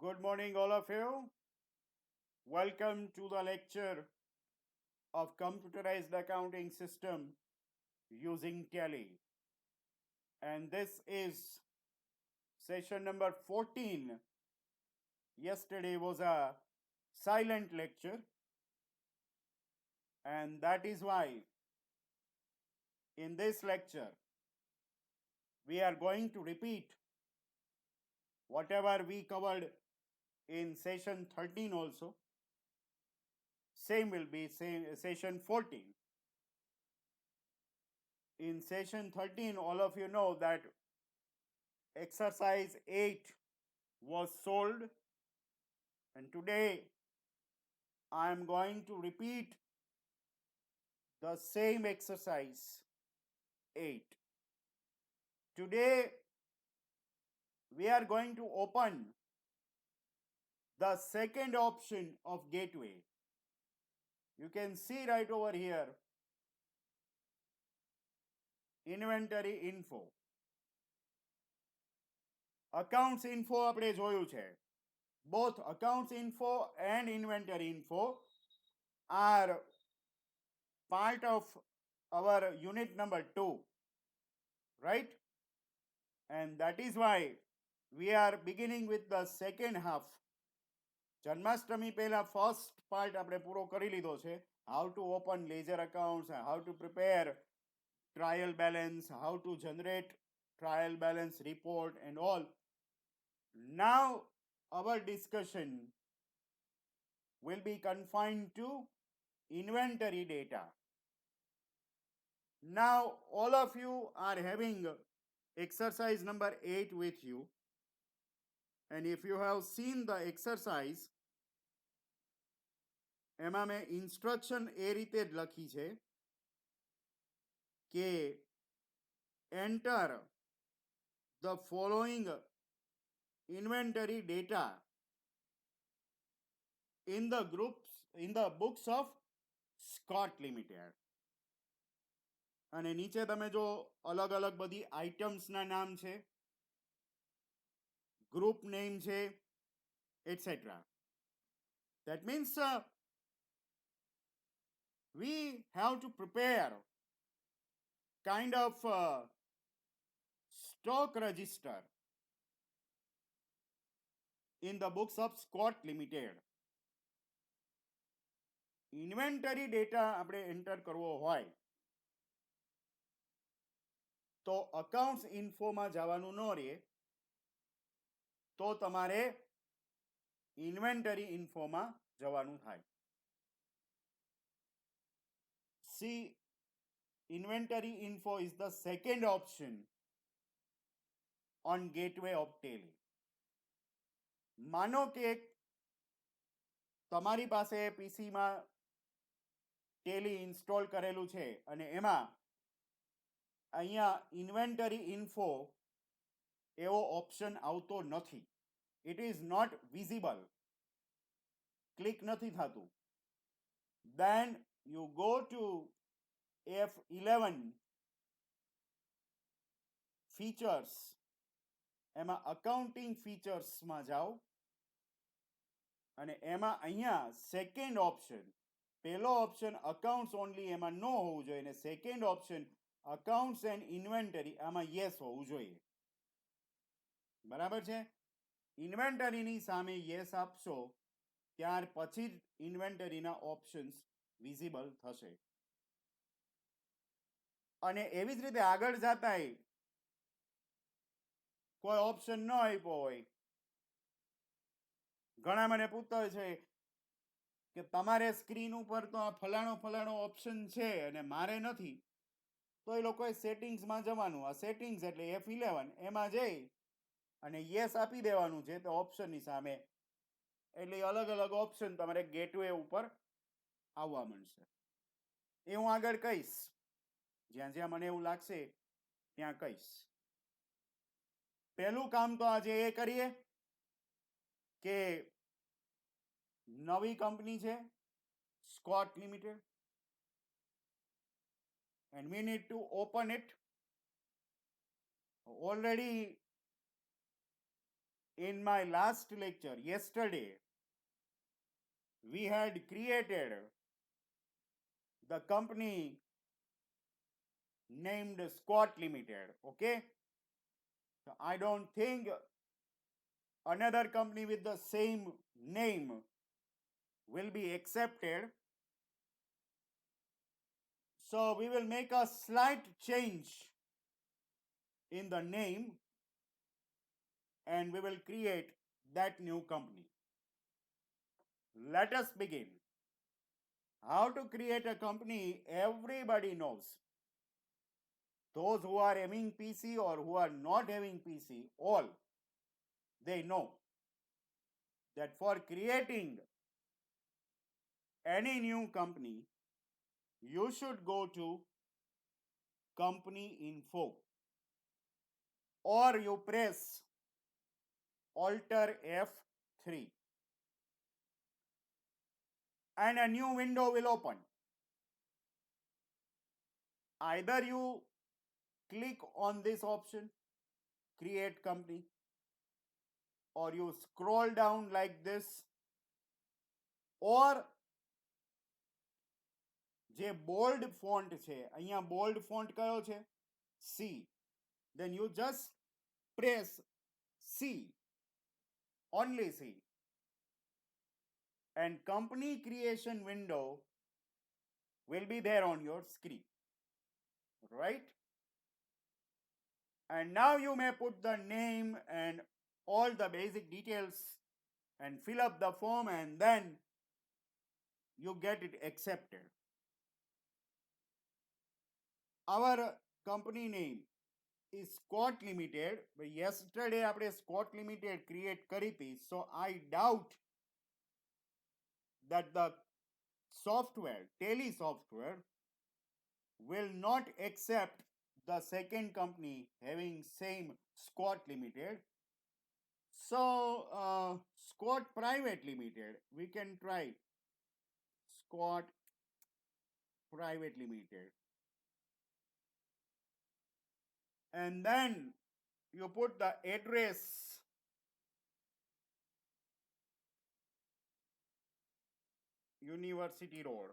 Good morning, all of you. Welcome to the lecture of computerized accounting system using Tally. And this is session number 14. Yesterday was a silent lecture, and that is why in this lecture we are going to repeat whatever we covered in session 13 also. Same will be session 14. In session 13, all of you know that exercise 8 was solved, and today I am going to repeat the same exercise 8. Today we are going to open the second option of gateway. You can see right over here, inventory info. Accounts info આપણે જોયું છે. Both accounts info and inventory info are part of our unit number 2, right? And that is why we are beginning with the second half. Janmashtami પહેલા first part આપણે પૂરો કરી લીધો છે. How to open ledger accounts, how to prepare trial balance, how to generate trial balance report and all. Now our discussion will be confined to inventory data. Now all of you are having exercise number 8 with you, and if you have seen the exercise, એમાં મેં instruction એ રીતે જ લખી છે કે enter the following inventory data in the books of Scott Limited. અને નીચે તમે જો અલગ અલગ બધી આઇટમ્સના નામ છે, ગ્રુપ નેમ છે, etcetera. That means we have to prepare kind of stock register in the books of Scott Limited. Inventory data આપણે એન્ટર કરવો હોય તો અકાઉન્ટ્સ ઇન્ફોમાં જવાનું ન રહે, તો તમારે ઇન્વેન્ટરી ઇન્ફોમાં જવાનું થાય. See, inventory info is the second option on gateway of Tally. માનો કે તમારી પાસે પીસીમાં ટેલી ઇન્સ્ટોલ કરેલું છે અને એમાં અહીંયા ઇન્વેન્ટરી ઇન્ફો એવો ઓપ્શન આવતો નથી. It is not visible, click નથી થતું. Then you go to F11 features, એમાં accounting features માં જાઓ અને એમાં અહીંયા સેકન્ડ ઓપ્શન, પહેલો ઓપ્શન અકાઉન્ટ્સ ઓનલી એમાં ન હોવું જોઈએ અને second option accounts and inventory આમાં યસ હોવું જોઈએ. બરાબર છે? ઇન્વેન્ટરીની સામે યસ આપશો ત્યાર પછી જ ઇન્વેન્ટરીના ઓપ્શન્સ વિઝિબલ થશે. અને એવી જ રીતે આગળ જતાય કોઈ ઓપ્શન ન આપ્યો હોય, ઘણા મને પૂછતા હોય છે કે તમારે સ્ક્રીન ઉપર તો આ ફલાણો ફલાણો ઓપ્શન છે અને મારે નથી, તો એ લોકોએ સેટિંગ્સમાં જવાનું. આ સેટિંગ્સ એટલે F11 એમાં જઈ અને યસ આપી દેવાનું છે તો ઓપ્શનની સામે, એટલે અલગ અલગ ઓપ્શન તમારે ગેટવે ઉપર આવવા મળશે. એ હું આગળ કહીશ, જ્યાં જ્યાં મને એવું લાગશે ત્યાં કહીશ. પહેલું કામ તો આજે એ કરીએ કે નવી કંપની છે Scott limited, and we need to open it. Already in my last lecture, yesterday, we had created the company named Scott Limited. Okay, so I don't think another company with the same name will be accepted. So we will make a slight change in the name and we will create that new company. Let us begin. How to create a company, everybody knows. Those who are having PC or who are not having PC, all they know that for creating any new company, you should go to company info or you press Alter F3 and a new window will open. Either you click on this option, create company, or you scroll down like this, or જે bold font છે અહીંયા bold font કયો છે C, then you just press C, only C, and company creation window will be there on your screen, right? And now you may put the name and all the basic details and fill up the form and then you get it accepted. Our company name is Scott Limited. But yesterday આપણે Scott Limited create કરી હતી, so I doubt that the software, Tele software, will not accept the second company having same Scott Limited. So Scott Private Limited, we can try Scott Private Limited. And then you put the address University Road,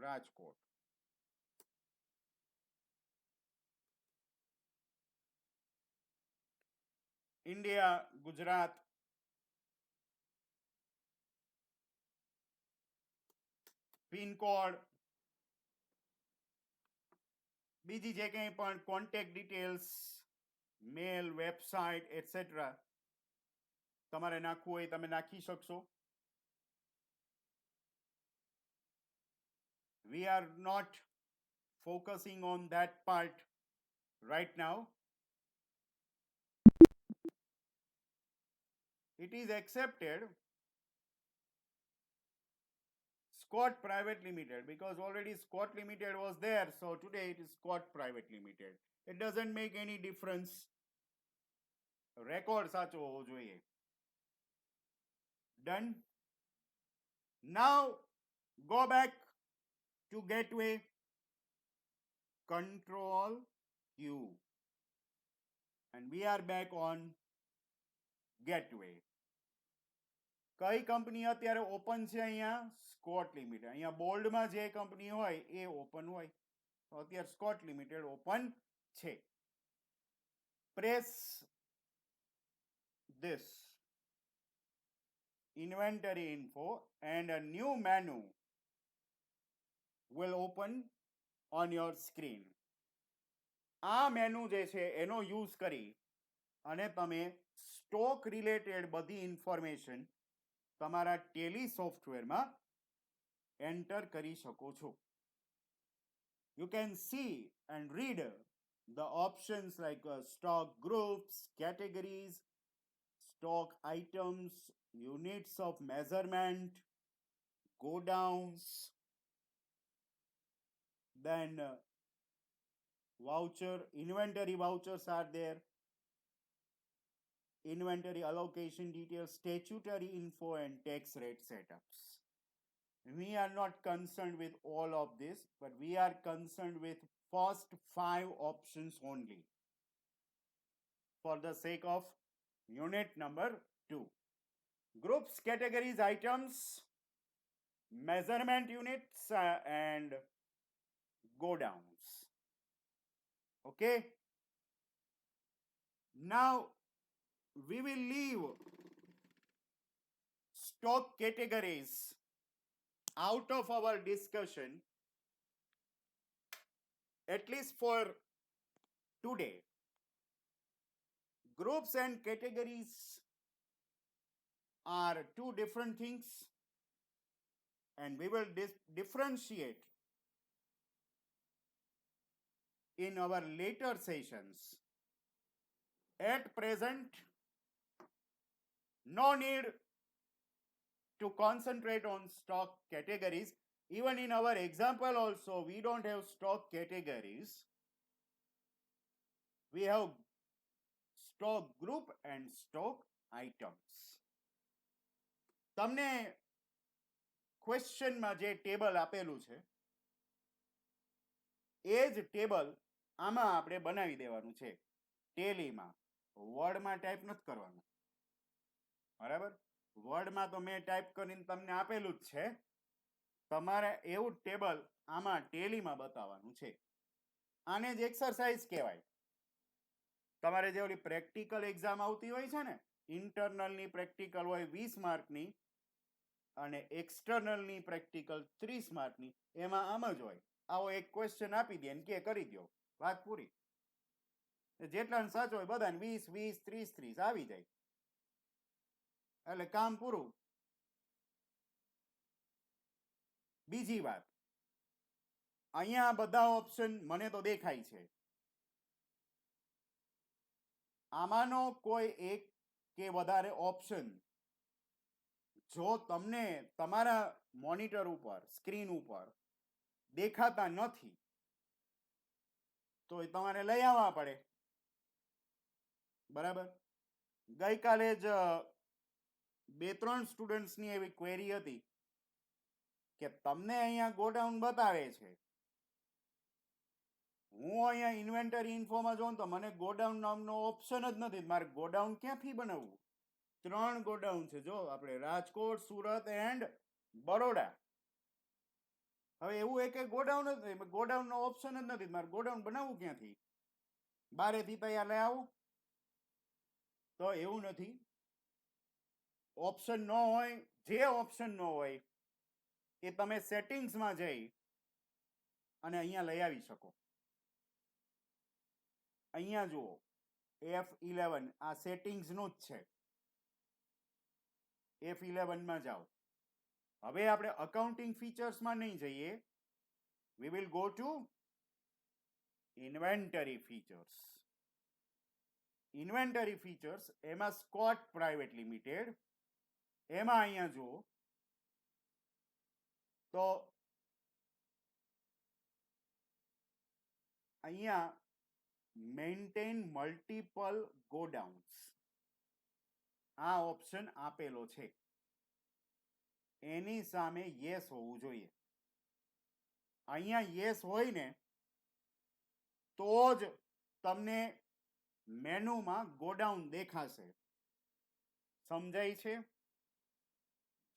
Rajkot. India, Gujarat. PIN code, બીજી જે કંઈ પણ contact details, મેલ, website etcetera તમારે નાખવું હોય તમે નાખી શકશો. We are not focusing on that part right now. It is accepted Scott Private Limited because already Scott Limited was there, so today it is Scott Private Limited. It doesn't make any difference. Record સાચો હોવો જોઈએ. Done. Now go back to gateway, Control Q, and we are back on gateway. કઈ company અત્યારે open છે અહીંયા? Scott limited. અહીંયા બોલ્ડમાં જે કંપની હોય એ ઓપન હોય, તો અત્યારે સ્કોટ લિમિટેડ ઓપન છે. Press this inventory info and a new menu will open on your screen. આ મેનુ જે છે એનો યુઝ કરી અને તમે સ્ટોક રિલેટેડ બધી ઇન્ફોર્મેશન તમારા ટેલી સોફ્ટવેરમાં એન્ટર કરી શકો છો. You can see and read the options like stock groups, categories, stock items, units of measurement, go downs, then voucher, inventory vouchers are there, inventory allocation details, statutory info, and tax rate setups. We are not concerned with all of this, but we are concerned with first 5 options only. for the sake of unit number 2. Groups, categories, items, measurement units, and go downs. Okay. Now we will leave stock categories out of our discussion, at least for today. Groups and categories are two different things, and we will differentiate in our later sessions. At present, no need to concentrate on stock categories. Even in our example also, we don't have stock categories. We have stock group and stock items. તમને ક્વેશ્ચનમાં જે table આપેલું છે એ જ table આમાં આપણે બનાવી દેવાનું છે ટેલીમાં. વર્ડમાં ટાઈપ નથી કરવાનું, બરાબર? વર્ડમાં તો મેં ટાઈપ કરીને તમને આપેલું જ છે. તમારે એવું ટેબલ આમાં ટેલીમાં બતાવવાનું છે. આને જ એક્સરસાઇઝ કહેવાય. તમારે જે ઓલી પ્રેક્ટિકલ એક્ઝામ આવતી હોય છે ને, ઇન્ટરનલની પ્રેક્ટિકલ હોય 20 માર્કની અને એક્સટર્નલની પ્રેક્ટિકલ 30 માર્કની, એમાં આમ જ હોય. આવો એક ક્વેશ્ચન આપી દે ને કે કરી દો, વાત પૂરી. જેટલાને સાચો હોય બધાને 20 20 30 30 આવી જાય, એટલે કામ પૂરું. બીજી વાત, અહીંયા બધા ઓપ્શન મને તો દેખાય છે. આમાંનો કોઈ એક કે વધારે ઓપ્શન જો તમને તમારા મોનિટર ઉપર, સ્ક્રીન ઉપર દેખાતા નથી તો તમારે લઈ આવવા પડે, બરાબર? ગઈકાલે જ 2-3 સ્ટુડન્ટ્સની એવી ક્વેરી હતી કે તમને અહીંયા ગોડાઉન બતાવે છે, હું અહીંયા ઇન્વેન્ટરી ઇન્ફોમાં જોઉં તો મને ગોડાઉન નામનો ઓપ્શન જ નથી. મારે ગોડાઉન ક્યાંથી બનાવવું? 3 ગોડાઉન છે જો, આપણે રાજકોટ, સુરત એન્ડ બરોડા. હવે એવું એક ગોડાઉન જ નથી, ગોડાઉનનો ઓપ્શન જ નથી. મારે ગોડાઉન બનાવવું ક્યાંથી? બારેથી તૈયાર લઈ આવું? તો એવું નથી. ઓપ્શન ન હોય, જે ઓપ્શન ન હોય એ તમે સેટિંગ્સમાં જઈ અને અહીંયા લઈ આવી શકો. અહીંયા જુઓ, F11 આ સેટિંગ્સનું જ છે. F11 માં જાઓ. હવે આપણે અકાઉન્ટિંગ ફીચર્સમાં નહીં જઈએ. We will go to inventory features. Inventory features એમાં સ્કોટ પ્રાઇવેટ લિમિટેડ, એમાં અહીંયા જુઓ તો અહીંયા મેન્ટેન મલ્ટિપલ ગોડાઉન્સ આ ઓપ્શન આપેલો છે. એની સામે યસ હોવું જોઈએ. અહીંયા યસ હોય ને તો જ તમને મેનુમાં ગોડાઉન દેખાશે. સમજાય છે?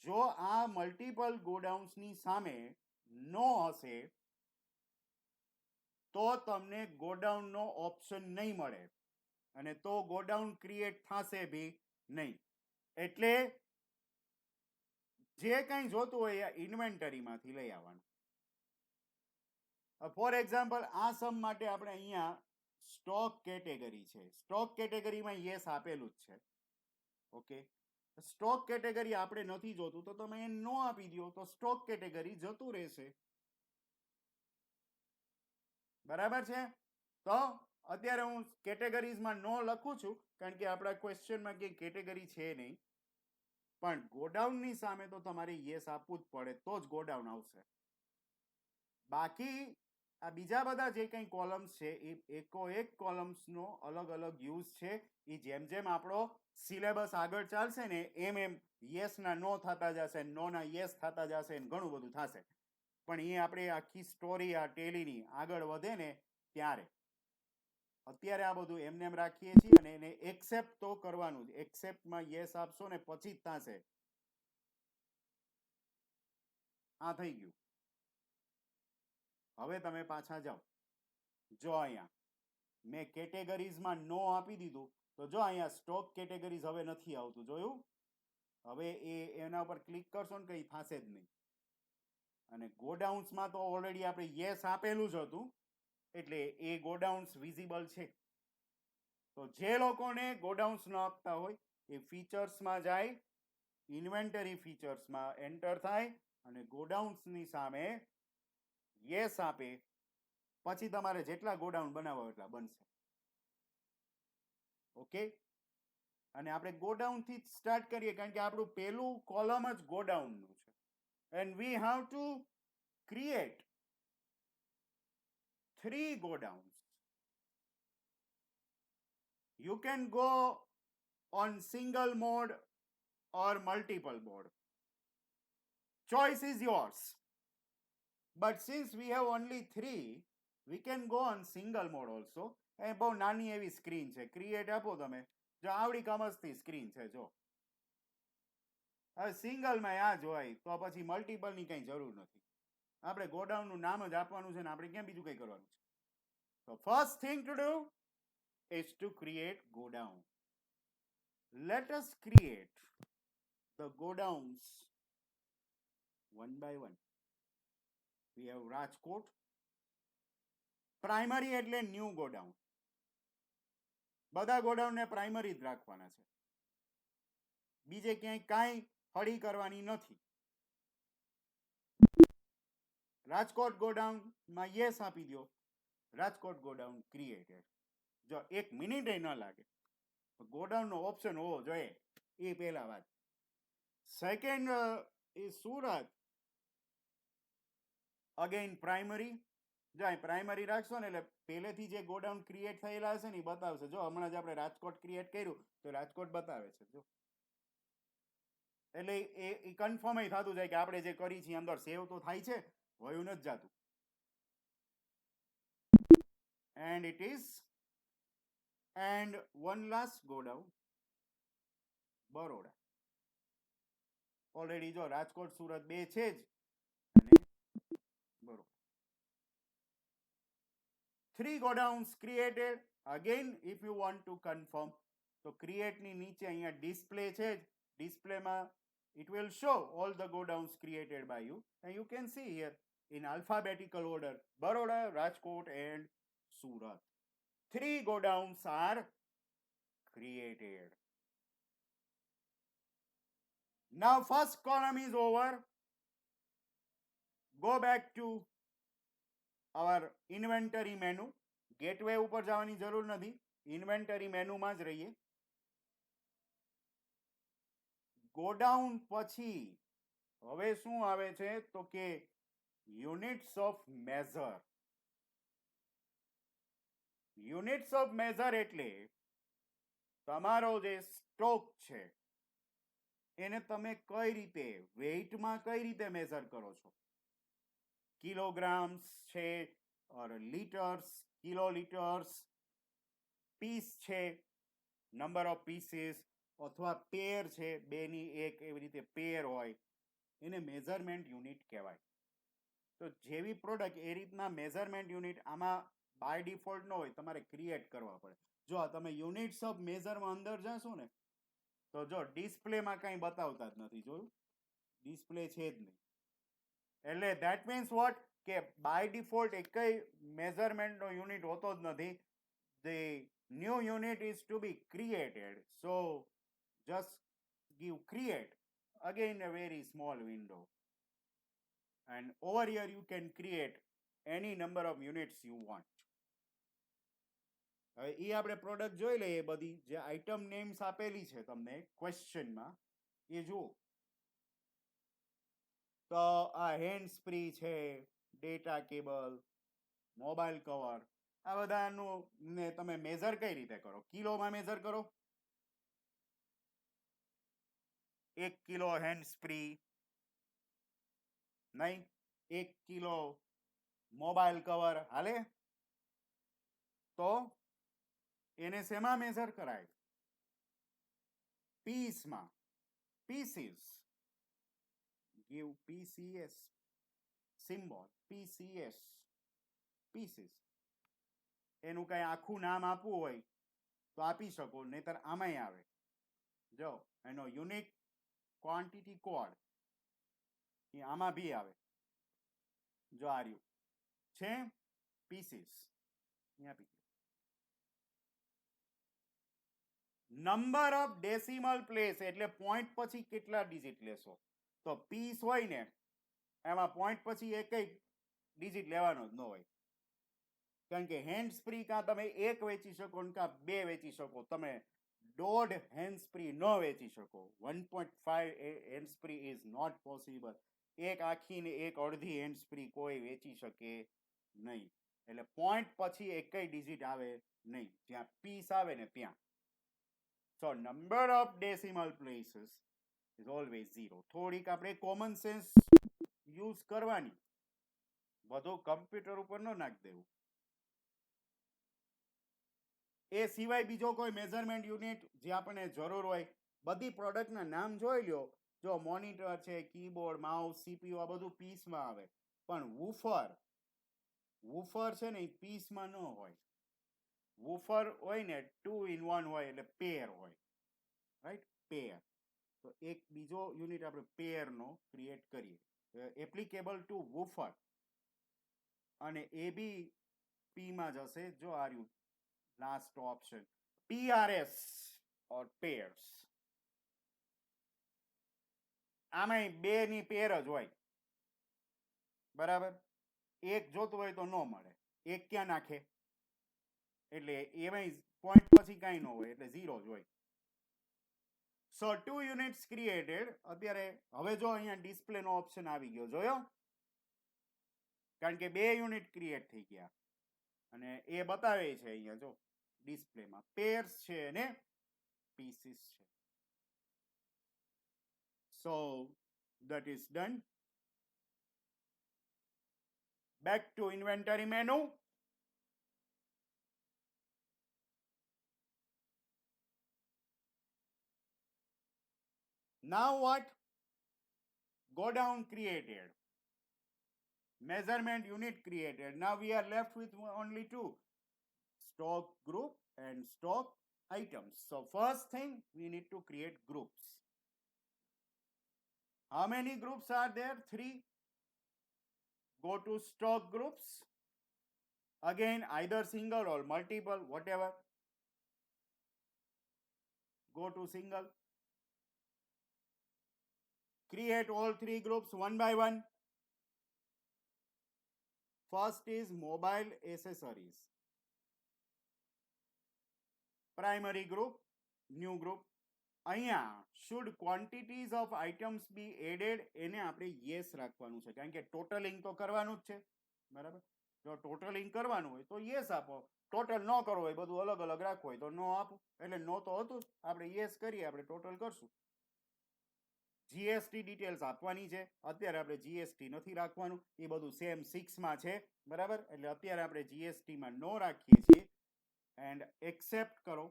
જો આ મલ્ટિપલ ગોડાઉન્સની સામે નો હશે તો તમને ગોડાઉનનો ઓપ્શન નહીં મળે, અને તો ગોડાઉન ક્રિએટ થશે બી નહીં. એટલે જે કંઈ જોતું હોય એ ઇન્વેન્ટરીમાંથી લઈ આવવાનું. ફોર એક્ઝામ્પલ, આ સમ માટે આપણે અહીંયા સ્ટોક કેટેગરી છે, સ્ટોક કેટેગરીમાં યસ આપેલું જ છે. ઓકે, સ્ટોક કેટેગરી આપણે નથી જોતું તો તમે એ નો આપી દો તો સ્ટોક કેટેગરી જતું રહેશે, બરાબર છે? તો અત્યારે હું કેટેગરીઝમાં નો લખું છું કારણ કે આપણા ક્વેશ્ચનમાં કે કેટેગરી છે નહીં, પણ ગોડાઉનની સામે તો તમારે યસ આપવું જ પડે તો જ ગોડાઉન આવશે. બાકી આ બીજા બધા જે કંઈ કોલમ્સ છે એ એકો એક કોલમ્સનો અલગ અલગ યુઝ છે. એ જેમ જેમ આપણો સિલેબસ આગળ ચાલશે ને એમ એમ યસના નો થતા જશે, નોના યસ થતા જશે, ઘણું બધું થશે. પણ એ આપણે આખી સ્ટોરી આ ટેલીની આગળ વધે ને ત્યારે. અત્યારે આ બધું એમને એમ રાખીએ છીએ અને એને એક્સેપ્ટ તો કરવાનું જ. એક્સેપ્ટમાં યસ આપશો ને પછી જ થશે. આ થઈ ગયું. હવે તમે પાછા જાઓ. જો અહીંયા મેં કેટેગરીઝમાં નો આપી દીધું તો જો અહીંયા સ્ટોક કેટેગરીઝ હવે નથી આવતું, જોયું? હવે એના ઉપર ક્લિક કરશો ને કંઈ થશે જ નહીં. અને ગોડાઉન્સમાં તો ઓલરેડી આપણે યસ આપેલું જ હતું એટલે એ ગોડાઉન્સ વિઝિબલ છે. તો જે લોકોને ગોડાઉન્સ ન આપતા હોય એ ફીચર્સમાં જાય, ઇન્વેન્ટરી ફીચર્સમાં એન્ટર થાય અને ગોડાઉન્સની સામે યસ આપે, પછી તમારે જેટલા ગોડાઉન બનાવવા એટલા બનશે. ઓકે, અને આપણે ગોડાઉનથી જ સ્ટાર્ટ કરીએ કારણ કે આપણું પહેલું કોલમ જ ગોડાઉનનું છે. And we have to create 3 godowns. You can go on single mode or multiple mode. Choice is yours. But since we have only 3, we can go on single mode also. એ બહુ નાની એવી screen છે. Create આપો તમે, જો આવડી કમસતી screen છે. જો હવે સિંગલમાં આ જ હોય તો પછી મલ્ટિપલની કંઈ જરૂર નથી. આપણે ગોડાઉનનું નામ જ આપવાનું છે ને આપણે ક્યાં બીજું કંઈ કરવાનું છે. So first thing to do is to create godown. Let us create the godowns one by one. We have Rajkot. Primary એટલે ન્યૂ ગોડાઉન. બધા ગોડાઉનને પ્રાઇમરી જ રાખવાના છે. બીજે ક્યાંય કાંઈ હળી કરવાની નથી. રાજકોટ ગોડાઉનમાં યસ આપી દો. Rajkot godown created. જો 1 મિનિટ ન લાગે. ગોડાઉનનો ઓપ્શન હોવો જોઈએ એ પહેલા વાત. સેકન્ડ એ સુરત. Again primary. જો અહીં પ્રાઇમરી રાખશો ને એટલે પહેલેથી જે ગોડાઉન ક્રિએટ થયેલા હશે ને એ બતાવશે. જો હમણાં જ આપણે રાજકોટ ક્રિએટ કર્યું તો રાજકોટ બતાવે છે. જો એટલે એ કન્ફર્મ થતું જાય કે આપણે જે કરી છે અંદર સેવ તો થાય છે, વયું નથી જાતું. And it is and one last godown Baroda. Already જો રાજકોટ સુરત બે છે જ અને બરોબર. 3 godowns created. Again, if you want to confirm, તો create ની નીચે અહીંયા display છે જ. ડિસ્પ્લેમાં it will show all the godowns created by you and you can see here in alphabetical order Baroda, Rajkot and Surat. 3 godowns are created. Now first column is over. Go back to our inventory menu. Gateway ઉપર જવાની જરૂર નથી, inventory મેનુમાં જ રહીએ. Godown પછી હવે શું આવે છે તો કે units of measure. Units of measure એટલે તમારો જે સ્ટોક છે એને તમે કઈ રીતે વેઇટમાં કઈ રીતે મેઝર કરો છો. કિલોગ્રામ્સ છે, લીટર્સ, કિલોલીટર્સ, પીસ છે, નંબર ઓફ પીસીસ, અથવા પેર છે, બેની એક એવી રીતે પેર હોય, એને મેઝરમેન્ટ યુનિટ કહેવાય. તો જેવી પ્રોડક્ટ એ રીતના મેઝરમેન્ટ યુનિટ આમાં બાય ડિફોલ્ટ ન હોય, તમારે ક્રિએટ કરવા પડે. જો તમે યુનિટ્સ ઓફ મેઝરમાં અંદર જશો ને તો જો ડિસ્પ્લેમાં કંઈ બતાવતા જ નથી. જોયું, ડિસ્પ્લે છે જ નહીં. એટલે ધેટ મીન્સ વોટ કે બાય ડિફોલ્ટ એકય મેઝરમેન્ટનો યુનિટ હોતો જ નથી. The new unit is to be created, so just give create, again a very small window, and over here you can create any number of units you want. હવે એ આપણે product જોઈ લઈએ. બધી જે item names આપેલી છે તમને ક્વેશ્ચનમાં એ જુઓ. તો આ હેન્ડ્સ ફ્રી છે, ડેટા કેબલ, મોબાઈલ કવર, આ બધાનું ને તમે મેઝર કઈ રીતે કરો? કિલોમાં મેઝર કરો. 1 કિલો હેન્ડ્સ ફ્રી નહીં, 1 કિલો મોબાઈલ કવર હાલે? તો એને શેમાં મેઝર કરાય? પીસમાં. Pieces. give PCS symbol, PCS, pieces. એનું કઈ આખું નામ આપવું હોય તો આપી શકો, નહીતર આમાંય આવે. જો એનો યુનિક ક્વોન્ટિટી કોડ એ આમાં બી આવે. જો આ રહ્યું છે pieces. Number of decimal place એટલે પોઈન્ટ પછી કેટલા ડિજિટ લેશો. તો પીસ હોય ને એમાં પોઈન્ટ પછી એકય ડિજિટ લેવાનો જ ન હોય. કારણ કે હેન્ડ્સ ફ્રી કાં તમે એક વેચી શકો ને કાં બે વેચી શકો. તમે દોઢ હેન્ડ્સ ફ્રી ન વેચી શકો. 1.5 hands free is not possible. એક આખી ને એક અડધી હેન્ડ્સ ફ્રી કોઈ વેચી શકે નહીં. એટલે પોઈન્ટ પછી એકય ડિજિટ આવે નહીં. જ્યાં પીસ આવે ને ત્યાં. So number of decimal places is always 0. થોડીક આપણે કોમન સેન્સ યુઝ કરવાની. બધું કમ્પ્યુટર ઉપર ન નાખ દેવું. એ સિવાય બીજો કોઈ મેઝરમેન્ટ યુનિટ જે આપણને જરૂર હોય, બધી પ્રોડક્ટના નામ જોઈ લ્યો. જો મોનિટર છે, કીબોર્ડ, માઉસ, સીપીયુ આ બધું પીસમાં આવે. પણ વૂફર છે ને એ પીસમાં ન હોય. વૂફર હોય ને 2 in 1 હોય એટલે પેર હોય. Right, pair. તો એક બીજો યુનિટ આપણે પેરનો ક્રિએટ કરીએ. Applicable to woofer. અને એ બી પીમાં જશે. જો આ રહ્યું last option, PRS or pairs. આમાં બે ની પેર જ હોય. બરાબર. એક જોતું હોય તો ન મળે. એક ક્યાં નાખે? એટલે એમાં પોઈન્ટ પછી કાંઈ ન હોય એટલે 0 જ હોય. So 2 units created. અત્યારે હવે જો અહીંયા ડિસ્પ્લેનો ઓપ્શન આવી ગયો, જોયો? કારણ કે 2 યુનિટ ક્રિએટ થઈ ગયા અને એ બતાવે છે અહીંયા જો ડિસ્પ્લેમાં પેર્સ છે અને પીસીસ છે. So that is done. Back to inventory menu. Now what? Go down, created. Measurement unit created. Now we are left with only 2. Stock group and stock items. So first thing, we need to create groups. How many groups are there? 3. Go to stock groups. Again, either single or multiple, whatever. Go to single. Create all 3 groups one by one. First is mobile accessories. Primary group, new group. અહીંયા should quantities of items be added એને આપણે yes રાખવાનું છે. કારણ કે totalling તો કરવાનું જ છે. બરાબર. જો ટોટલિંગ કરવાનું હોય તો yes આપો. ટોટલ ન કરવું હોય, બધું અલગ અલગ રાખવું હોય તો નો આપો. એટલે નો તો હતું જ. આપણે yes કરીએ, આપણે ટોટલ કરશું. જીએસટી ડિટેલ્સ આપવાની છે. અત્યારે આપણે જીએસટી નથી રાખવાનું. એ બધું સેમ 6માં છે. બરાબર. એટલે અત્યારે આપણે જીએસટીમાં નો રાખીએ છીએ. એન્ડ એક્સેપ્ટ કરો.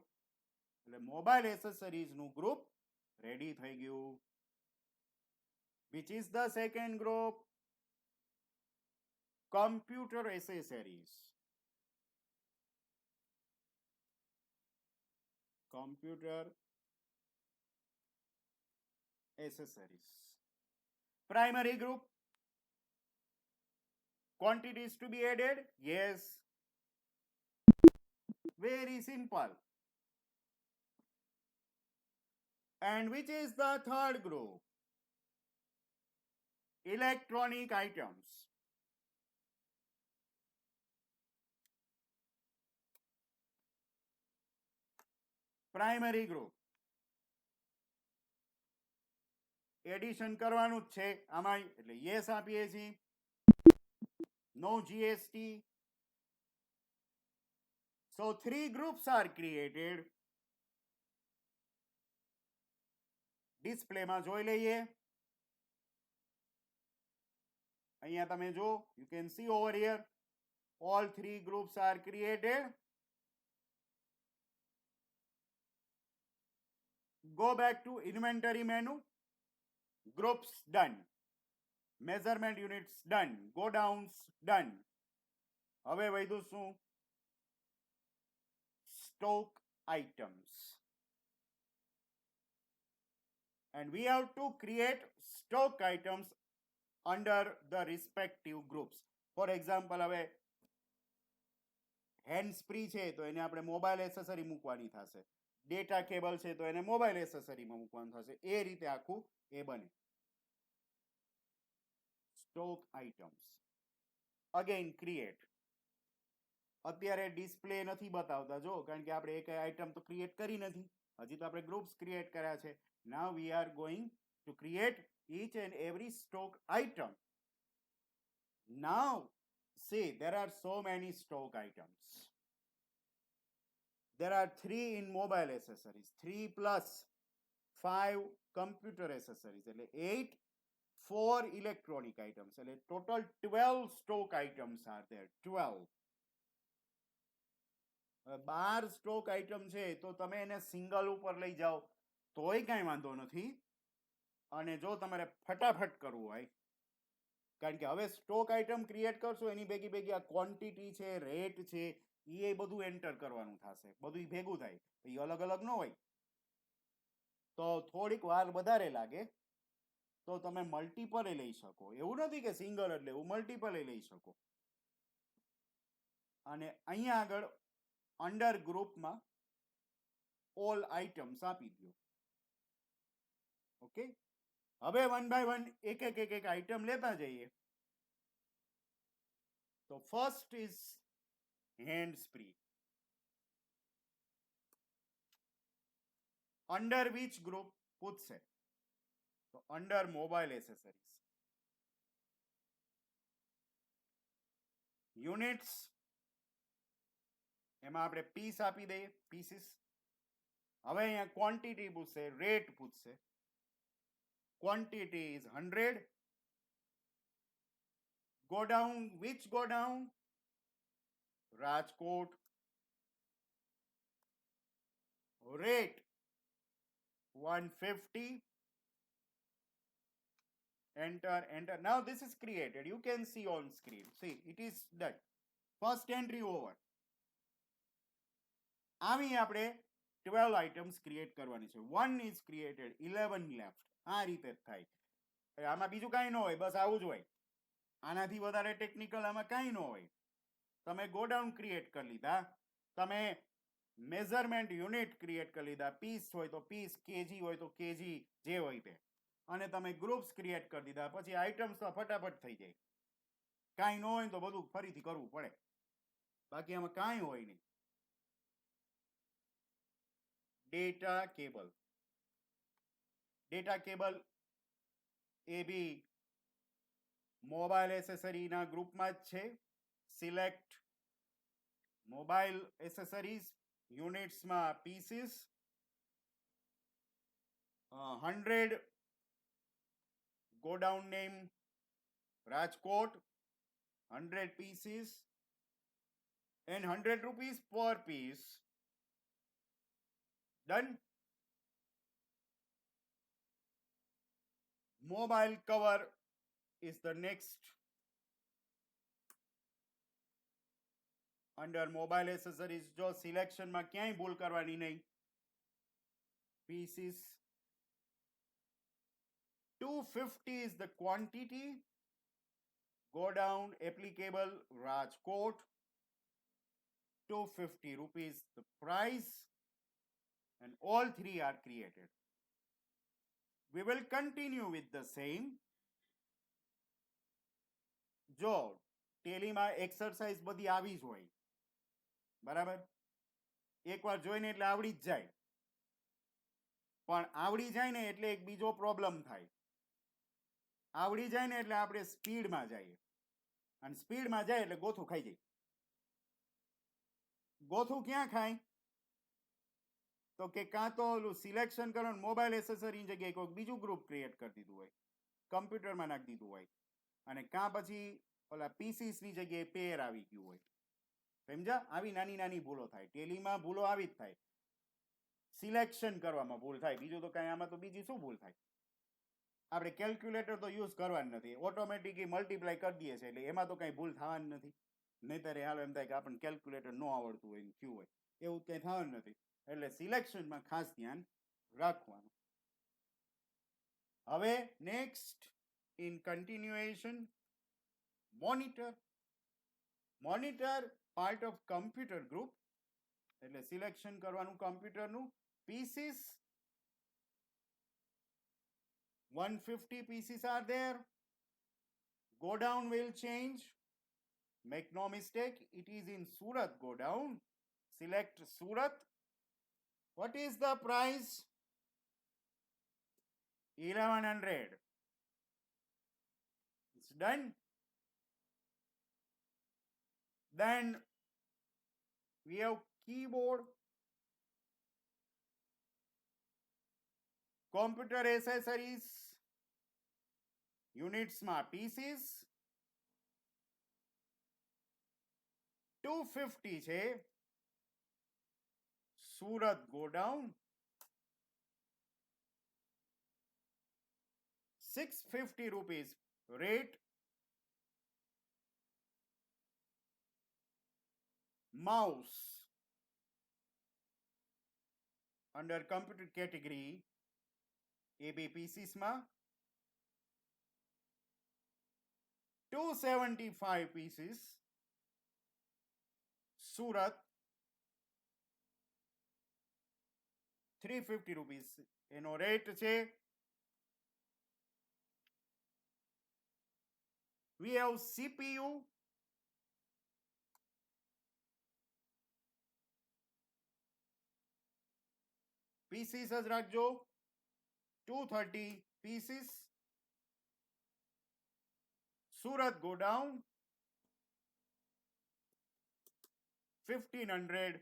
એટલે મોબાઈલ એસેસરીઝનું ગ્રુપ રેડી થઈ ગયું. Which is the second group? Computer accessories. Computer accessories. Primary group. Quantities to be added? Yes. Very simple. And which is the third group? Electronic items. Primary group. Addition કરવાનું જ છે આમાં, એટલે yes આપીએ છીએ. No GST. So 3 groups are created. ડિસ્પ્લેમાં જોઈ લઈએ. અહીંયા તમે જો, you can see over here all 3 groups are created. Go back to inventory menu. Groups done. Measurement units done. Go downs done. હવે વધ્યું શું? Stock items. And we have to create stock items under the respective groups. For example, હવે hands free છે તો એને આપણે mobile accessory મૂકવાની થશે. ડેટા કેબલ છે તો એને મોબાઈલ એસેસરીમાં મૂકવાનું થશે. એ રીતે આખું એ બને. Stock items again create. અત્યારે ડિસ્પ્લે નથી બતાવતા જો, કારણ કે આપણે એક આઇટમ તો ક્રિએટ કરી નથી, હજી તો આપણે ગ્રુપ્સ ક્રિએટ કર્યા છે. Now we are going to create each and every stock item. Now see, there are so many stock items. There are 3 in mobile accessories, 3 plus 5 computer accessories, એટલે 8, 4 electronic items, એટલે total 12 stock items are there. 12. 12 stock item છે તો તમે એને single ઉપર લઈ જાઓ તોય કાંઈ વાંધો નથી. અને જો તમારે ફટાફટ કરવું હોય, કારણ કે હવે સ્ટોક આઇટમ ક્રિએટ કરશો એની ભેગી ભેગી આ ક્વોન્ટિટી છે, રેટ છે, એ બધું એન્ટર કરવાનું થશે, બધું ભેગું થાય, એ અલગ અલગ ન હોય તો થોડીક વાર વધારે લાગે. તો તમે મલ્ટીપલે લઈ શકો. એવું નથી કે સિંગલ જ લેવું, મલ્ટીપલે લઈ શકો. અને અહીંયા આગળ અંડર ગ્રુપમાં ઓલ આઇટમ્સ આપી દો. ઓકે, હવે 1 by 1 એક એક આઇટમ લેતા જઈએ. તો first is hands free. Under which group પૂછશે તો અંડર મોબાઈલ એસેસરીઝ. યુનિટ્સ એમાં આપણે પીસ આપી દઈએ, પીસીસ. હવે અહીંયા ક્વોન્ટિટી પૂછશે, રેટ પૂછશે. Quantity is 100. Go down, which go down? Rajkot. Rate 150. Enter. Now this is created. You can see on screen. See, it is done. First entry over. આવી આપણે 12 items create કરવાની છે. 1 is created, 11 left. આ રીતે થાય. આમાં બીજું કાંઈ ન હોય, બસ આવું જ હોય. આનાથી વધારે ટેકનિકલ આમાં કાંઈ ન હોય. તમે ગોડાઉન ક્રિએટ કરી લીધા, તમે મેઝરમેન્ટ યુનિટ ક્રિએટ કરી લીધા, પીસ હોય તો પીસ, કેજી હોય તો કેજી, જે હોય તે, અને તમે ગ્રુપ્સ ક્રિએટ કરી દીધા, પછી આઇટમ્સ તો ફટાફટ થઈ જાય. કાંઈ ન હોય તો બધું ફરીથી કરવું પડે, બાકી આમાં કાંઈ હોય નહીં. Data cable. ડેટા કેબલ એ બી મોબાઈલ એસેસરીના ગ્રુપમાં જ છે. સિલેક્ટ મોબાઈલ એસેસરીઝ, યુનિટ્સમાં pieces, 100 go down name Rajkot, 100 pieces and 100 rupees per piece. Done. Mobile cover is the next. Under mobile accessories જો સિલેક્શન માં ક્યાંય ભૂલ કરવાની નહીં. Pieces 250 is the quantity. Go down, applicable Rajkot, 250 rupees the price, and all 3 are created. We will continue with the same. જો ટેલીમાં exercise બધી આવી જ હોય, બરાબર? એકવાર જોઈને એટલે આવડી જ જાય, પણ આવડી જાય ને એટલે એક બીજો પ્રોબ્લેમ થાય. આવડી જાય ને એટલે આપણે સ્પીડમાં જઈએ, અને સ્પીડમાં જાય એટલે ગોથું ખાઈ જાય. ગોથું ક્યાં ખાય? તો કે કાં તો ઓલું સિલેક્શન કરો, મોબાઈલ એસેસરીની જગ્યાએ કોઈક બીજું ગ્રુપ ક્રિએટ કરી દીધું હોય, કમ્પ્યુટરમાં નાખી દીધું હોય, અને કાં પછી ઓલા પીસીસની જગ્યાએ પેર આવી ગયું હોય. સમજા? આવી નાની નાની ભૂલો થાય. ટેલીમાં ભૂલો આવી જ થાય. સિલેક્શન કરવામાં ભૂલ થાય, બીજું તો કાંઈ આમાં તો બીજી શું ભૂલ થાય? આપણે કેલ્ક્યુલેટર તો યુઝ કરવાનું નથી, ઓટોમેટિકલી મલ્ટીપ્લાય કરી દઈએ છીએ, એટલે એમાં તો કાંઈ ભૂલ થવાની નથી. નહીંતર હાલ એમ થાય કે આપણને કેલ્ક્યુલેટર ન આવડતું હોય થયું હોય, એવું કંઈ થવાનું નથી. એટલે સિલેક્શનમાં ખાસ ધ્યાન રાખવાનું. હવે next in continuation, monitor. Monitor part of computer group, એટલે સિલેક્શન કરવાનું કમ્પ્યુટરનું. Pieces 150 pieces are there. Go down will change. Make no mistake, it is in Surat go down. Select Surat. What is the price? 1100. It's done. Then we have keyboard, computer accessories, units ma pieces 250 છે. Surat go down. 650 rupees rate. Mouse under computer category AB PCs ma 275 pieces. Surat 350 rupees એનો rate છે. We have CPU. pieces જ રાખજો, 230 pieces. Surat go down 1500.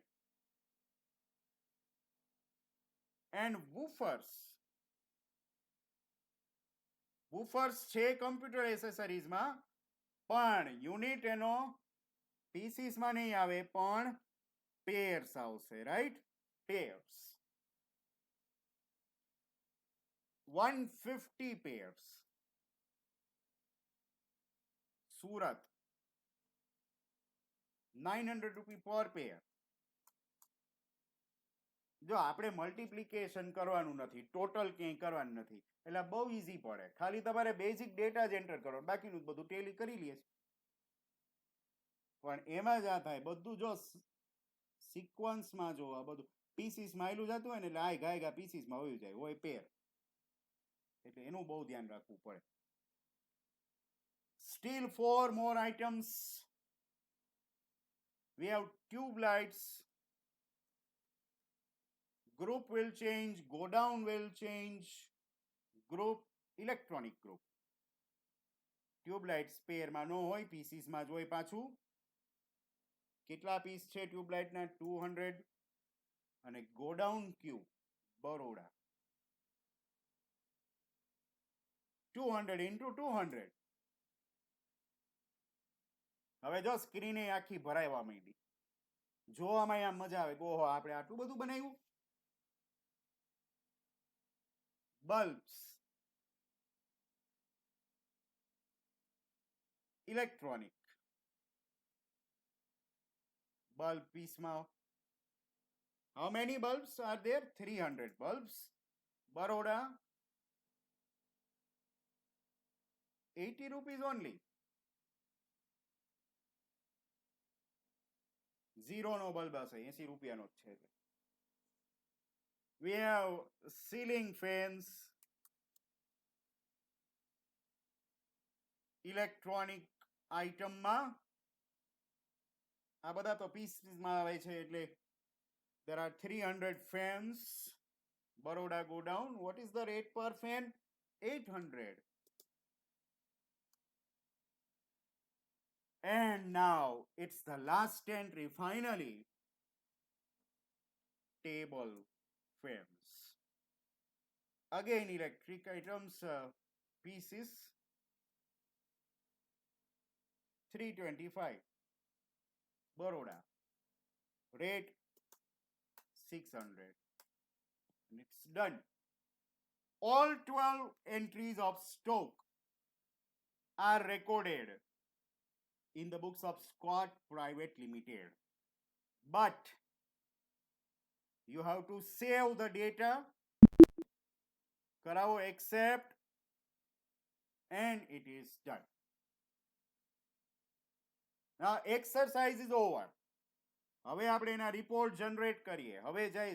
And woofers. woofers છે computer accessories માં, પણ unit એનો pieces માં નહીં આવે, પણ પેયર્સ આવશે, right? Payers 150 pairs. Surat 900 rupees per pair. જો આપણે મલ્ટીપ્લિકેશન કરવાનું નથી, ટોટલ ક્યાંય કરવાનું નથી, એટલે બહુ ઈઝી પડે. ખાલી તમારે બેઝિક ડેટા જ એન્ટર કરવાનું, બાકીનું બધું ટેલી કરી લે છે. પણ એમાં જ આ થાય બધું, જો સિક્વન્સમાં જો આ બધું પીસીસમાં આવેલું જતું હોય ને, એટલે આ ગાયગા પીસીસમાં હોયું જાય, હોય પેર. એટલે એનું બહુ ધ્યાન રાખવું પડે. Still 4 more items. We have tube lights. Group will change, go down will change. Group, electronic group. Tube lights pair માં નો હોય, પીસીસ માં જ હોય પાછું. કેટલા પીસ છે ટ્યુબ લાઇટ ના? 200. અને go down ક્યુ બરોડા 200 into 200. હવે જો સ્ક્રીન એ આખી ભરાવા માંડી, જોવામાં આમ મજા આવે કે ઓહો આપણે આટલું બધું બનાવ્યું. બલ્બ્સ, ઇલેક્ટ્રોનિક bulb piece માં how many bulbs are there? 300 bulbs. Baroda 80 rupees only. Zero no bulb હશે, 80 રૂપિયાનો જ છે. We have ceiling fans, electronic item માં આ બધા તો પીસીસમાં આવે છે, એટલે there are 300 fans. Baroda go down. What is the rate per fan? 800. And now it's the last entry, finally. Table fans. Again electric items, pieces 325. Baroda. Rate 600. It's done. All 12 entries of stock are recorded in the books of Scott Private Limited. But you have to save the data, karao accept, and it is done. Now exercise is over. હવે આપણે એના report generate કરીએ. હવે જાય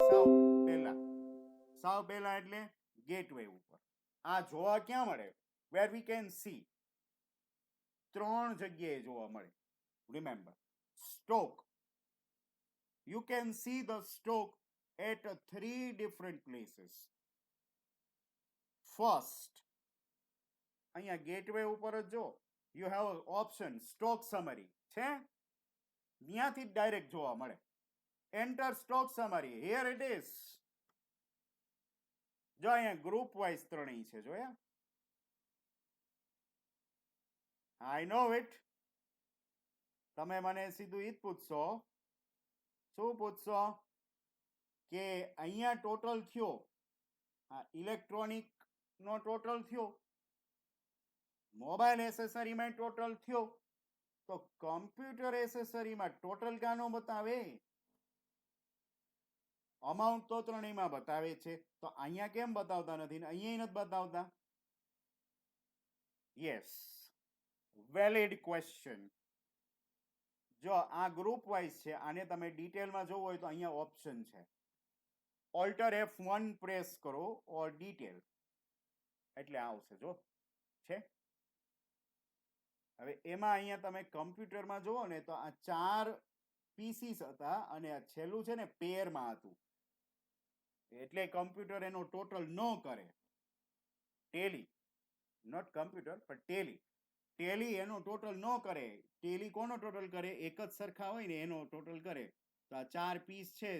સાવ પહેલા એટલે gateway ઉપર. આ જોવા ક્યાં મળે? વેર વી કેન સી. ત્રણ જગ્યાએ જોવા મળે. Remember, stock. You can see the stock at 3 different places. First, અહીંયા ગેટવે ઉપર જ જો, you have option stock summary છે, ત્યાંથી ડાયરેક્ટ જોવા મળે. Enter stock summary. Here it is. જો અહીંયા ગ્રુપ વાઇઝ ત્રણેય છે, જોયા? I know it. તમે મને સીધું ઈ જ પૂછશો. શું પૂછશો? કે અહીંયા ટોટલ થયો, ઇલેક્ટ્રોનિક નો ટોટલ થયો, મોબાઈલ એસેસરીમાં ટોટલ થયો, તો કમ્પ્યુટર એસેસરીમાં ટોટલ કાનો બતાવે? અમાઉન્ટ તો ત્રણેયમાં બતાવે છે, તો અહીંયા કેમ બતાવતા નથી ને અહીંયા નથી બતાવતા? Yes, valid question. જો આ ગ્રુપ વાઇઝ છે, આને તમે ડિટેલમાં જોવું હોય તો અહીંયા ઓપ્શન છે, ઓલ્ટર F1 પ્રેસ કરો ઓર ડિટેલ, એટલે આવશે. જો છે. હવે એમાં અહીંયા તમે કમ્પ્યુટરમાં જુઓ ને તો આ 4 પીસીસ હતા અને આ છેલ્લું છે ને પેરમાં હતું, એટલે કમ્પ્યુટર એનો ટોટલ ન કરે. ટેલી, નોટ કમ્પ્યુટર પણ ટેલી એનો ટોટલ ન કરે. ટેલી કોનો ટોટલ કરે? એક જ સરખા હોય ને એનો ટોટલ કરે. તો આ 4 પીસ છે,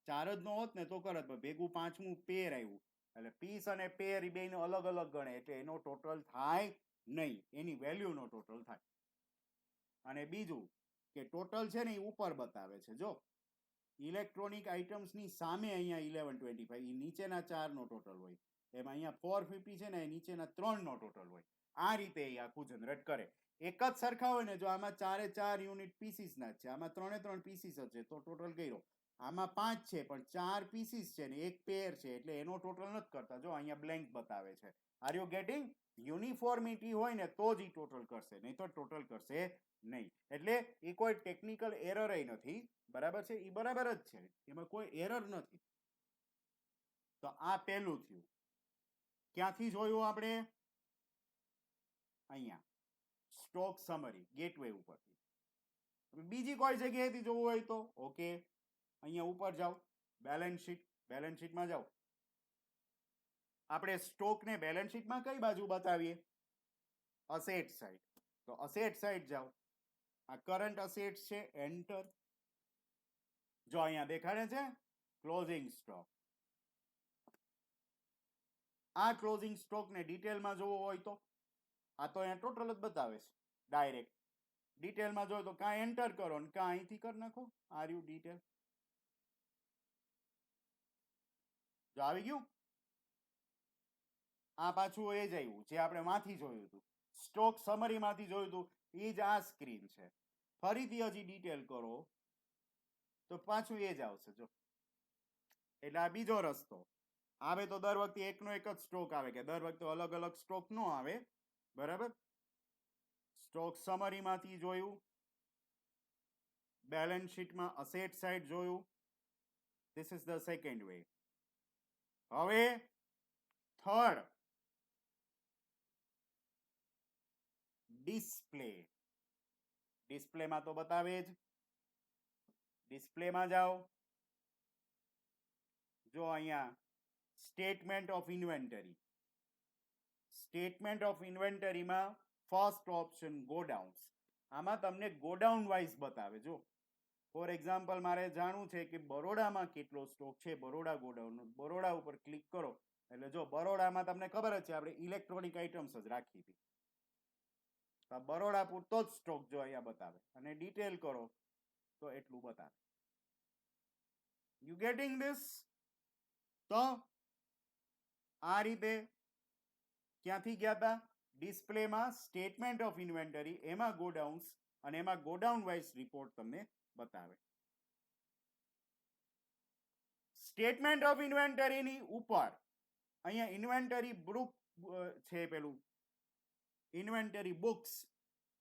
4 જ નો હોત ને તો કરત, પણ ભેગું પાંચમું પેર આવ્યું, એટલે પીસ અને પેર એ બેનો અલગ અલગ ગણે, એટલે એનો ટોટલ થાય નહીં, એની વેલ્યુનો ટોટલ થાય. અને બીજું કે ટોટલ છે ને એ ઉપર બતાવે છે. જો ઇલેક્ટ્રોનિક આઇટમ્સની સામે અહીંયા 1125, એ નીચેના 4 નો ટોટલ હોય, એમાં અહીંયા 450 છે ને એ નીચેના 3 નો ટોટલ હોય. આ રીતે એ આખું જનરેટ કરે. એક જ સરખા હોય ને, જો આમાં 4 4 યુનિટ પીસીસ ના છે, આમાં 3 3 પીસીસ જ છે, તો ટોટલ કર્યો. આમાં 5 છે પણ 4 પીસીસ છે ને એક પેર છે, એટલે એનો ટોટલ નથી કરતા. જો અહીંયા બ્લેન્ક બતાવે છે. Are you getting? યુનિફોર્મિટી હોય ને તો જ ટોટલ કરશે, નહીં તો ટોટલ કરશે નહીં. એટલે એ કોઈ ટેકનિકલ એરર નથી, બરાબર છે? એ બરાબર જ છે, એમાં કોઈ એરર નથી. તો આ પહેલું થયું. ક્યાંથી જોયું આપણે? અહીંયા સ્ટોક સમરી ગેટવે ઉપરથી. બીજી કોઈ જગ્યાએથી જોવું હોય તો ઓકે, અહીંયા ઉપર જાઓ, બેલેન્સ શીટમાં જાઓ. આપણે સ્ટોકને બેલેન્સ શીટમાં કઈ બાજુ બતાવીએ? Asset side. તો અસેટ સાઇડ જાઓ, આ કરંટ અસેટ્સ છે, એન્ટર. જો અહીંયા દેખાડે છે ક્લોઝિંગ સ્ટોક. આ ક્લોઝિંગ સ્ટોકને ડિટેલમાં જોવો હોય તો આ તો અહીંયા ટોટલ જ બતાવે છે ડાયરેક્ટ. ડિટેલમાં જોઈએ તો કાં એન્ટર કરો ને કાં અહીંથી કરી નાખો. Are you detail. જો આવી ગયું. આ પાછું એ જ આવ્યું જે આપણે માંથી જોયું હતું, સ્ટોક સમરીમાંથી જોયું હતું, એ જ આ સ્ક્રીન છે. ફરીથી હજી ડિટેલ કરો તો પાછું એ જ આવશે. જો એટલે આ બીજો રસ્તો આવે. તો દર વખતે એકનો એક જ સ્ટોક આવે, કે દર વખતે અલગ અલગ સ્ટોક નો આવે, બરાબર? સ્ટોક સમરીમાંથી જોયું, બેલેન્સ શીટમાં અસેટ સાઇડ જોયું. This is the second way. હવે થર્ડ, ડિસ્પ્લે. ડિસ્પ્લેમાં તો બતાવે જ. ડિસ્પ્લેમાં જાઓ. જો અહીંયા statement of inventory. Statement of ઇન્વેન્ટરીમાં ફર્સ્ટ ઓપ્શન ગોડાઉન્સ. આમાં તમને ગોડાઉન વાઇઝ બતાવે. જો ફોર એક્ઝામ્પલ મારે જાણવું છે કે બરોડામાં કેટલો સ્ટોક છે, બરોડા ગોડાઉન. બરોડા ઉપર ક્લિક કરો એટલે જો બરોડામાં તમને ખબર જ છે આપણે ઇલેક્ટ્રોનિક આઇટમ્સ જ રાખી હતી, બરોડા પૂરતો જ સ્ટોક જો અહીંયા બતાવે. અને ડિટેલ કરો તો એટલું બતાવે. You getting this? તો આ રીતે ક્યાંથી ગયા હતા? ડિસ્પ્લેમાં સ્ટેટમેન્ટ ઓફ ઇન્વેન્ટરી, એમાં ગોડાઉન્સ, અને એમાં ગોડાઉન વાઇઝ રિપોર્ટ તમને બતાવે. સ્ટેટમેન્ટ ઓફ ઇન્વેન્ટરીની ઉપર અહીંયા ઇન્વેન્ટરી બુક છે, પેલું ઇન્વેન્ટરી બુક્સ,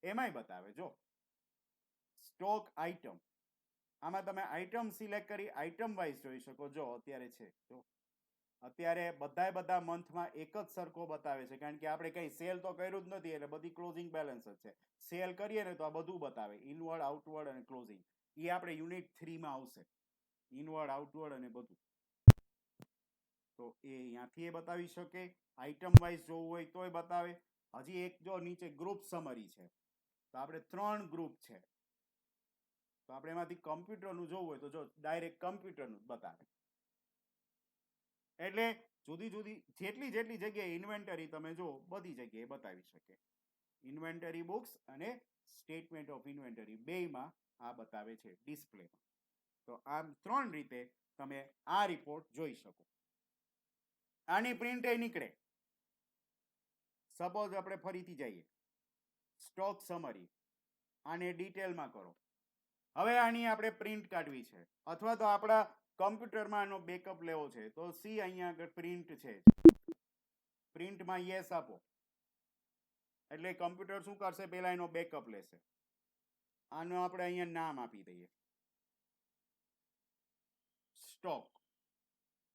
એમાંય બતાવે. જો સ્ટોક આઇટમ, આમાં તમે આઇટમ સિલેક્ટ કરી આઇટમ વાઇઝ જોઈ શકો. જો અત્યારે છે, જો અત્યારે બધા મંથમાં એક જ સરખો બતાવે છે, કારણ કે આપણે કઈ સેલ તો કર્યું જ નથી, એટલે બધી ક્લોઝિંગ બેલેન્સ જ છે. સેલ કરીએ ને તો આ બધું બતાવે, ઇનવર્ડ, આઉટવર્ડ અને ક્લોઝિંગ. એ આપણે યુનિટ 3 માં આવશે, ઇનવર્ડ, આઉટવર્ડ અને બધું. તો એ અહીંયાથી એ બતાવી શકે. આઇટમ વાઇઝ જોવું હોય તોય બતાવે. હજી એક જો નીચે ગ્રુપ સમરી છે, તો આપણે 3 ગ્રુપ છે, તો આપણે એમાંથી કમ્પ્યુટરનું જોવું હોય તો જો ડાયરેક્ટ કમ્પ્યુટરનું બતાવે. એટલે જુદી જુદી જેટલી જગ્યાએ ઇન્વેન્ટરી તમે જો બધી જગ્યાએ બતાવી શકે. ઇન્વેન્ટરી બુક્સ અને સ્ટેટમેન્ટ ઓફ ઇન્વેન્ટરી બેયમાં આ બતાવે છે ડિસ્પ્લેમાં. તો આમ 3 રીતે તમે આ રિપોર્ટ જોઈ શકો. આની પ્રિન્ટ એ નીકળે. સપોઝ આપણે ફરીથી જઈએ સ્ટોક સમરી, આને ડિટેલમાં કરો. હવે આની આપણે પ્રિન્ટ કાઢવી છે, અથવા તો આપણા કમ્પ્યુટરમાં આનો બેકઅપ લેવો છે, તો સી અહીંયા આગળ પ્રિન્ટ છે, પ્રિન્ટમાં યસ આપો એટલે કમ્પ્યુટર શું કરશે? પહેલા એનો બેકઅપ લેશે. આનો આપણે અહીંયા નામ આપી દઈએ સ્ટોક.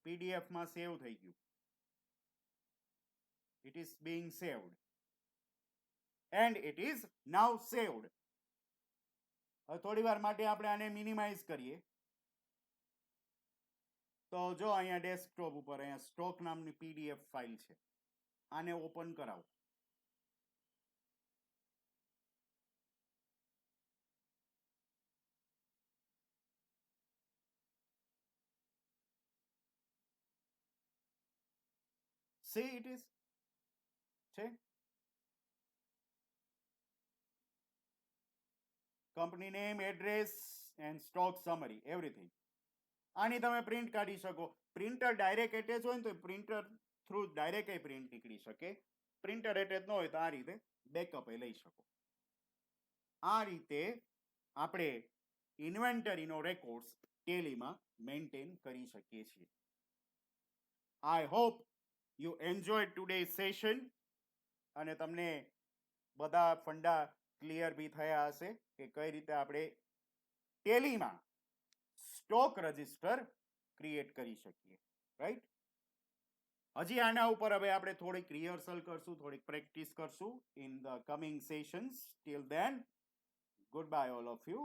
પીડીએફમાં સેવ થઈ ગયું. It is being saved and it is now saved. હવે થોડી વાર માટે આપણે આને મિનિમાઇઝ કરીએ. તો જો અહીંયા ડેસ્કટોપ ઉપર અહીંયા સ્ટોક નામની પીડીએફ ફાઇલ છે, આને ઓપન કરાવો. See it is છે, company name, address and stock summary, everything. આની તમે પ્રિન્ટ કાઢી શકો. પ્રિન્ટર ડાયરેક્ટ એટેચ હોય ને તો પ્રિન્ટર થ્રુ ડાયરેક્ટ પ્રિન્ટ નીકળી શકે. પ્રિન્ટર એટેચ ન હોય તો આ રીતે બેકઅપ લઈ શકો. આ રીતે આપણે ઇન્વેન્ટરીનો રેકોર્ડ્સ ટેલીમાં મેન્ટેન કરી શકીએ છીએ. I hope you enjoy today session, અને તમને બધા ફંડા ક્લિયર બી થયા હશે કે કઈ રીતે આપણે ટેલીમાં સ્ટોક રજિસ્ટર ક્રિએટ કરી શકીએ. રાઈટ? હજી આના ઉપર હવે આપણે થોડીક રિહર્સલ કરશું, થોડીક પ્રેક્ટિસ કરશું in the coming sessions. Till then, good bye all of you.